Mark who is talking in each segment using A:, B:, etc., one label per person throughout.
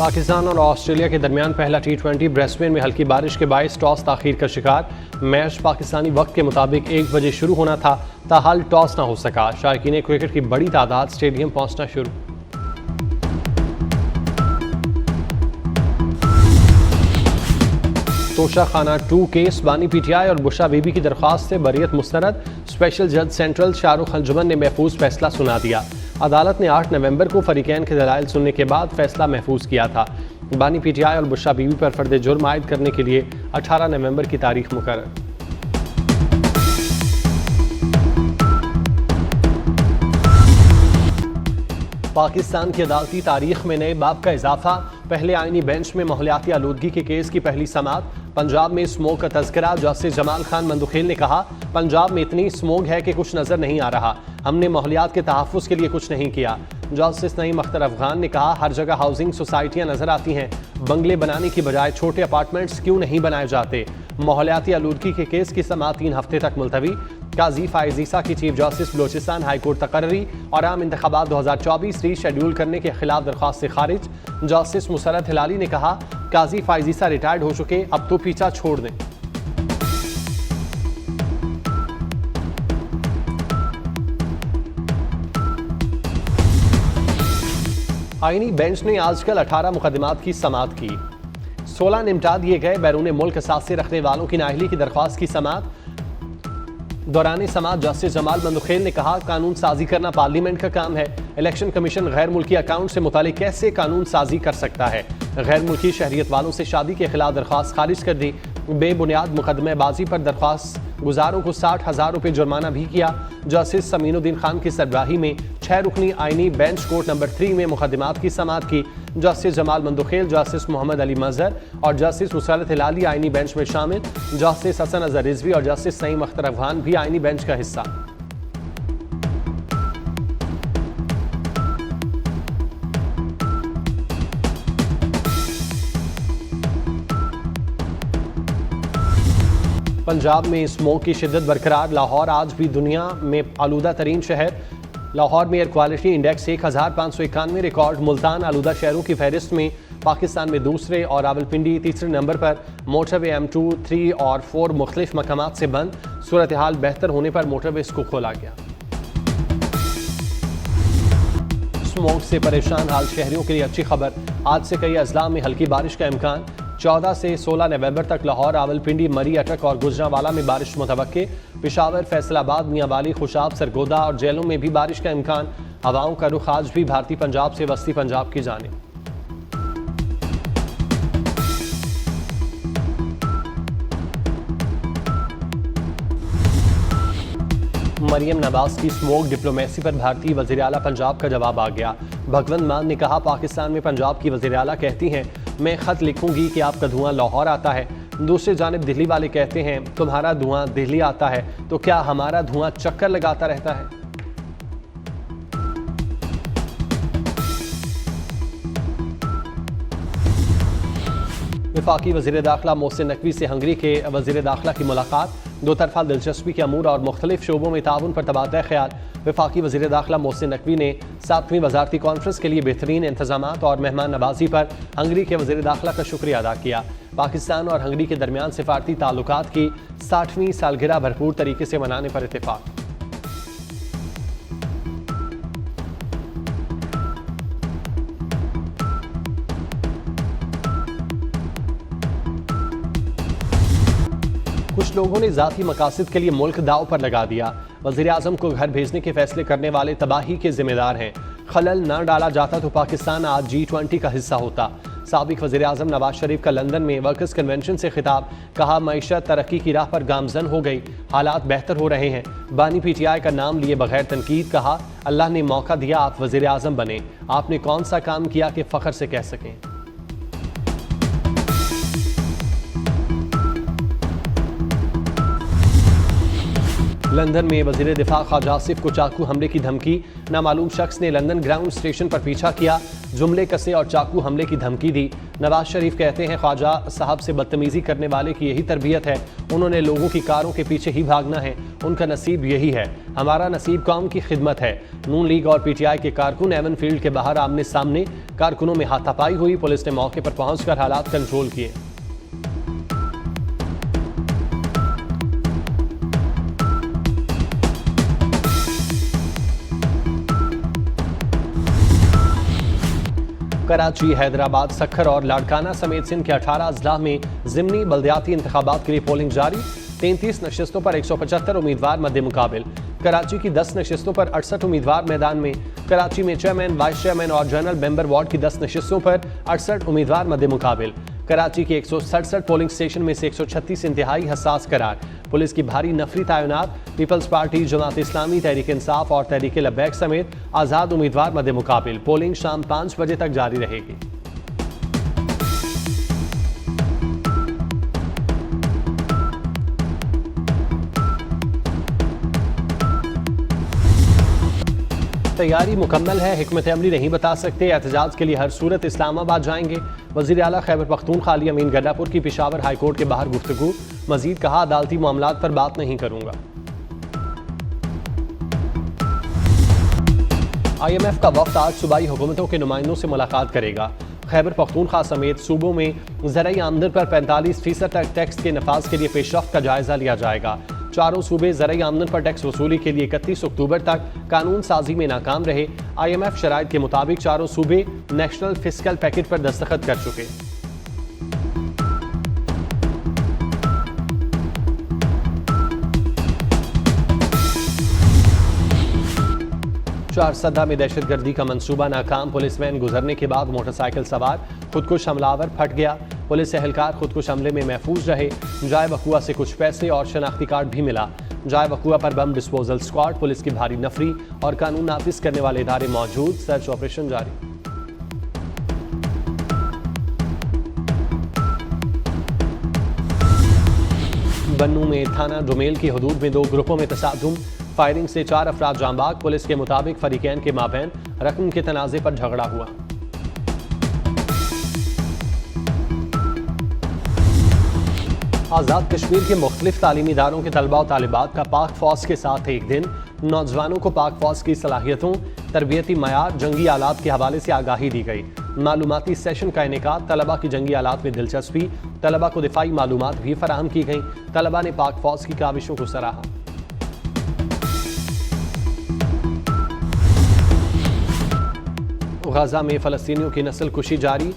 A: पाकिस्तान और ऑस्ट्रेलिया के दरमियान पहला T20 ब्रिस्बेन में हल्की बारिश के बायस टॉस ताखीर का शिकार। मैच पाकिस्तानी वक्त के मुताबिक 1 बजे शुरू होना था, ताहाल टॉस ना हो सका। शायकीन क्रिकेट की बड़ी तादाद स्टेडियम पहुंचना शुरू। तोशाखाना 2 केस बानी PTI और बुशरा बीबी की दरख्वास्त से बरियत मुस्तरद। स्पेशल जज सेंट्रल शाहरुख अंजुमन ने महफूज फैसला सुना दिया। अदालत ने 8 नवंबर को फरीकैन के दलाइल सुनने के बाद फैसला महफूज किया था। बानी PTI और बुशरा बीबी पर फर्द जुर्म आयद करने के लिए 18 नवंबर की तारीख मुकर्रर। पाकिस्तान की अदालती तारीख में नए बाब का इजाफा। पहले आईनी बेंच में माहौलियाती आलूदगी के केस की पहली समाअत। पंजाब में स्मोक का तज़किरा। जस्टिस जमाल खान मंदुखेल ने कहा, पंजाब में इतनी स्मोक है कि कुछ नजर नहीं आ रहा, हमने माहौलियात के तहफ़्फ़ुज़ के लिए कुछ नहीं किया। जस्टिस नईम अख्तर अफगान ने कहा, हर जगह हाउसिंग सोसाइटियाँ नजर आती हैं, बंगले बनाने की बजाय छोटे अपार्टमेंट्स क्यों नहीं बनाए जाते। माहौलियाती आलूदगी के केस की समाअत 3 हफ्ते तक मुलतवी। काजी फाइज ईसा की chief justice Balochistan high court तकर्री और आम इंतखाबात 2024 रीशेड्यूल करने के खिलाफ दरख्वास्त से खारिज। जस्टिस मुसरत हिलाली ने कहा, काजी फाइज ईसा रिटायर्ड हो चुके, अब तो पीछा छोड़ दें। आईनी बेंच ने आजकल 18 मुकदमात की समाअत की। 16 निमटा दिए गए। बैरून मुल्क असासे रखने वालों की नाअहली की दरख्वास्त की समाअत। दौरान समाअत जस्टिस जमाल मंदुखेल ने कहा, कानून साजी करना पार्लियामेंट का काम है। इलेक्शन कमीशन गैर मुल्की अकाउंट से मुतालिक कैसे कानून साजी कर सकता है। गैर मुल्की शहरियत वालों से शादी के खिलाफ दरख्वास्त खारिज कर दी। बेबुनियाद मुकदमेबाजी पर दरख्वास्त गुजारों को 60,000 रुपये जुर्माना भी किया। जस्टिस समीनुद्दीन खान की सरबराही में 6 रुकनी आईनी बेंच कोर्ट नंबर 3 में मुकदमात की समाअत की। जस्टिस जमाल मंदुखेल, जस्टिस मोहम्मद अली मजहर और जस्टिस मुसरत हिलाली आईनी बेंच में शामिल। जस्टिस हसन अजहर रिजवी और जस्टिस नईम अख्तर अफगान भी आईनी बेंच का हिस्सा। पंजाब में स्मोक की शिद्दत बरकरार। लाहौर आज भी दुनिया में आलूदा तरीन शहर। लाहौर में air quality index 1591 record. Multan आलूदा शहरों की फहरिस्त में पाकिस्तान में दूसरे और रावलपिंडी तीसरे नंबर पर। मोटरवे M2, 3 और 4 मुख्तलिफ मकामात से बंद। सूरत हाल बेहतर होने पर मोटरवेज को खोला गया। स्मोक से परेशान हाल शहरियों के लिए अच्छी खबर। आज से कई अजला में हल्की बारिश का इम्कान। 14 से 16 नवंबर तक लाहौर, रावलपिंडी, मरी, अटक और गुजरांवाला में बारिश मुतवक्के। पेशावर, फैसलाबाद, मियांवाली, खुशाब, सरगोदा और जेलों में भी बारिश का इम्कान। हवाओं का रुख आज भी भारतीय पंजाब से वस्ती पंजाब की जानिब। मरियम नवाज की स्मोक डिप्लोमेसी पर भारतीय वज़ीर आला पंजाब का जवाब आ गया। भगवंत मान ने कहा, पाकिस्तान में पंजाब की वज़ीर आला कहती हैं, मैं ख़त लिखूंगी कि आपका धुआं लाहौर आता है। दूसरी जानिब दिल्ली वाले कहते हैं, तुम्हारा धुआं दिल्ली आता है, तो क्या हमारा धुआं चक्कर लगाता रहता है। वफाकी वज़ीर दाखिला मोहसिन नकवी से हंगरी के वज़ीर दाखिला की मुलाकात। दो तरफा दिलचस्पी के अमूर और मुख्तलिफ शोबों में ताउन पर तबादला ख्याल। वफाकी वज़ीर दाखिला मोहसिन नकवी ने 7वीं वज़ारती कॉन्फ्रेंस के लिए बेहतरीन इंतजामात और मेहमान नवाजी पर हंगरी के वज़ीर दाखिला का शुक्रिया अदा किया। पाकिस्तान और हंगरी के दरमियान सिफारती ताल्लुकात की 60वीं सालगिरह भरपूर तरीके से मनाने पर इत्तेफाक। कुछ लोगों ने ज़ाती मकासद के लिए मुल्क दाव पर लगा दिया। वज़ीर आज़म को घर भेजने के फैसले करने वाले तबाही के जिम्मेदार हैं। खलल न डाला जाता तो पाकिस्तान आज G20 का हिस्सा होता। साबिक वज़ीर आज़म नवाज शरीफ का लंदन में वर्कर्स कन्वेंशन से खिताब। कहा, मईशत तरक्की की राह पर गामजन हो गई, हालात बेहतर हो रहे हैं। बानी PTI का नाम लिए बगैर तनकीद। कहा, अल्लाह ने मौका दिया, आप वज़ीर आज़म बने, आपने कौन सा काम किया कि फ़ख्र से कह सकें। लंदन में वजीर दिफा ख्वाजा आसिफ को चाकू हमले की धमकी। नामालूम शख्स ने लंदन ग्राउंड स्टेशन पर पीछा किया, जुमले कसे और चाकू हमले की धमकी दी। नवाज शरीफ कहते हैं ख्वाजा साहब से बदतमीजी करने वाले की यही तरबियत है, उन्होंने लोगों की कारों के पीछे ही भागना है, उनका नसीब यही है, हमारा नसीब कौम की खिदमत है। नून लीग और पीटीआई के कारकुन एवन फील्ड के बाहर आमने सामने, कारकुनों में हाथापाई हुई, पुलिस ने मौके पर पहुंचकर हालात कंट्रोल किए। कराची, हैदराबाद, सक्खर और लाड़काना समेत सिंध के 18 अजला में ज़िमनी बल्दियाती इंतखाबात के लिए पोलिंग जारी। 33 नशिस्तों पर 175 उम्मीदवार मद्दे मुकाबिल। कराची की 10 नशिस्तों पर 68 उम्मीदवार मैदान में। कराची में चेयरमैन, वाइस चेयरमैन और जनरल मेंबर वार्ड की 10 नशिस्तों पर 68 उम्मीदवार मद्दे मुकाबिल। कराची के 167 पोलिंग स्टेशन में से 136 इंतहाई हसास करार। पुलिस की भारी नफरी तैनात। पीपल्स पार्टी, जमात इस्लामी, तहरीक इंसाफ और तहरीक लब्बैक समेत आज़ाद उम्मीदवार मद्दे मुकाबिल। पोलिंग शाम 5 बजे तक जारी रहेगी। तैयारी मुकम्मल है, हिकमत अमली नहीं बता सकते, एहतजाज के लिए हर सूरत इस्लामाबाद जाएंगे। वज़ीर आला खैबर पख्तूनख्वा अली अमीन गन्नापुर की पेशावर हाई कोर्ट के बाहर गुफ्तगू। मजीद कहा, अदालती मामलात पर बात नहीं करूंगा। IMF का वफ्द आज सूबाई हुकूमतों के नुमाइंदों से मुलाकात करेगा। खैबर पख्तूनख्वा समेत सूबों में ज़राई आमदन पर 45% तक टैक्स के नफाज के लिए पेशरफ्त का जायजा लिया जाएगा। चारों सूबे ज़राई आमदन पर टैक्स वसूली के लिए 31 अक्टूबर तक कानून साजी में नाकाम रहे। IMF शराइत के मुताबिक चारों सूबे नेशनल फिस्कल पैकेज पर दस्तखत कर चुके। चारसदा में दहशतगर्दी का मंसूबा नाकाम। पुलिस वैन गुजरने के बाद मोटरसाइकिल सवार खुदकुश हमलावर फट गया। पुलिस एहलकार खुदकुश हमले में महफूज रहे। जाय वकुआ से कुछ पैसे और शनाख्ती कार्ड भी मिला। जाय वकुआ पर बम डिस्पोजल स्क्वाड, पुलिस की भारी नफरी और कानून नाफिज करने वाले इदारे मौजूद। सर्च ऑपरेशन जारी। बन्नू में थाना डोमेल की हदूद में 2 ग्रुपों में तसादुम। फायरिंग से 4 अफराद जांबाग। पुलिस के मुताबिक फरीकैन के माबैन रकम के तनाज़े पर झगड़ा हुआ। आज़ाद कश्मीर के मुख्तलिफ तालीमी इदारों के तलबा और तालिबात का पाक फौज के साथ एक दिन। नौजवानों को पाक फौज की सलाहियतों, तरबियती मयार, जंगी आलात के हवाले से आगाही दी गई। मालूमाती सेशन का इनेकाद। तलबा की जंगी आलात में दिलचस्पी। तलबा को दिफाई मालूमात भी फराहम की गई। तलबा ने पाक फौज की काविशों को सराहा। गाजा में फ़लस्तीनियों की नस्ल कुशी जारी।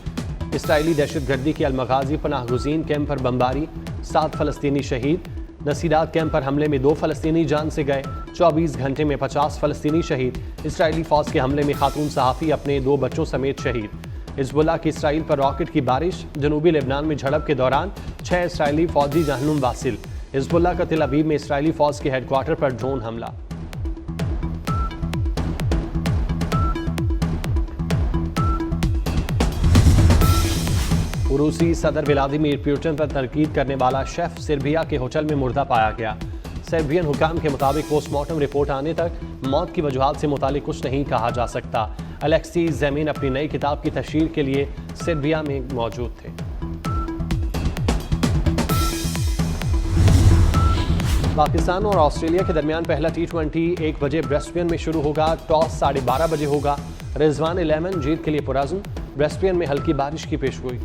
A: इसराइली दहशतगर्दी के अलमगाजी पनाह गुज़ीन कैंप पर बमबारी। 7 फ़लस्तीनी शहीद। नसीरात कैंप पर हमले में 2 फ़लस्तीनी जान से गए। 24 घंटे में 50 फ़लस्तीनी शहीद। इसराइली फ़ौज के हमले में खातून सहाफ़ी अपने 2 बच्चों समेत शहीद। हिज़्बुल्लाह की इसराइल पर रॉकेट की बारिश। जनूबी लेबनान में झड़प के दौरान 6 इसराइली फ़ौजी जहन्नुम वासिल। हिज़्बुल्लाह का तेल अवीव में इसराइली फ़ौज के हेडक्वार्टर पर ड्रोन हमला। रूसी सदर व्लादिमीर पुतिन पर तनकीद करने वाला शेफ सर्बिया के होटल में मुर्दा पाया गया। सर्बियन हुकाम के मुताबिक पोस्टमार्टम रिपोर्ट आने तक मौत की वजूहात से मुतालिक कुछ नहीं कहा जा सकता। अलेक्सी ज़ेमिन अपनी नई किताब की तशहीर के लिए सर्बिया में मौजूद थे। पाकिस्तान और ऑस्ट्रेलिया के दरमियान पहला T20 1 बजे ब्रिस्बेन में शुरू होगा। टॉस 12:30 बजे होगा। रिजवान 11 जीत के लिए पुरअज़्म। ब्रिस्बेन में हल्की बारिश की पेशगोई।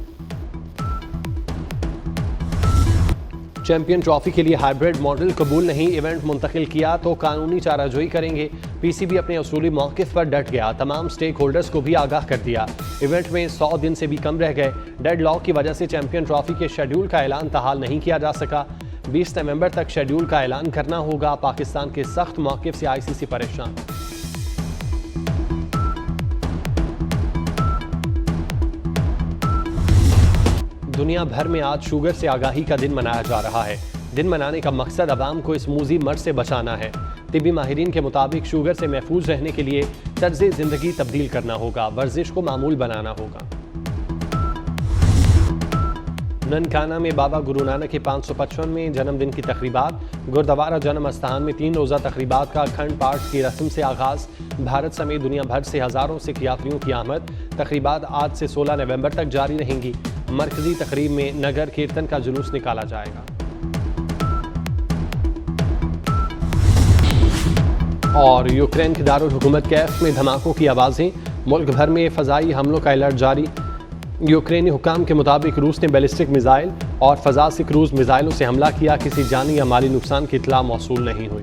A: चैंपियन ट्रॉफी के लिए हाइब्रिड मॉडल कबूल नहीं, इवेंट मुंतकिल किया तो कानूनी चाराजोई करेंगे। पीसीबी अपने असूली मौक़िफ़ पर डट गया। तमाम स्टेक होल्डर्स को भी आगाह कर दिया। इवेंट में 100 दिन से भी कम रह गए। डेड लॉक की वजह से चैंपियन ट्रॉफी के शेड्यूल का ऐलान ताहाल नहीं किया जा सका। 20 नवंबर तक शेड्यूल का ऐलान करना होगा। पाकिस्तान के सख्त मौक़िफ़ से ICC परेशान। दुनिया भर में आज शुगर से आगाही का दिन मनाया जा रहा है। दिन मनाने का मकसद अवाम को इस मूजी मर्ज से बचाना है। तिब्बी माहिरीन के मुताबिक शुगर से महफूज रहने के लिए तर्ज ज़िंदगी तब्दील करना होगा, वर्जिश को मामूल बनाना होगा। ननकाना में बाबा गुरु नानक के 555वें जन्मदिन की तकरीबात। गुरुद्वारा जन्म अस्थान में 3 रोज़ा तकरीबात का अखंड पाठ की रस्म से आगाज़। भारत समेत दुनिया भर से हज़ारों सिख यात्रियों की आमद। तकरीबात आज से 16 नवंबर तक जारी रहेंगी। मरकजी तकरीब में नगर कीर्तन का जुलूस निकाला जाएगा। और यूक्रेन की दारुल हुकूमत कैफ में धमाकों की आवाज़ें। मुल्क भर में फ़ज़ाई हमलों का अलर्ट जारी। यूक्रेनी हुकाम के मुताबिक रूस ने बैलिस्टिक मिसाइल और फ़ज़ा से क्रूज़ मिसाइलों से हमला किया। किसी जानी या माली नुकसान की इत्तला मौसूल नहीं हुई।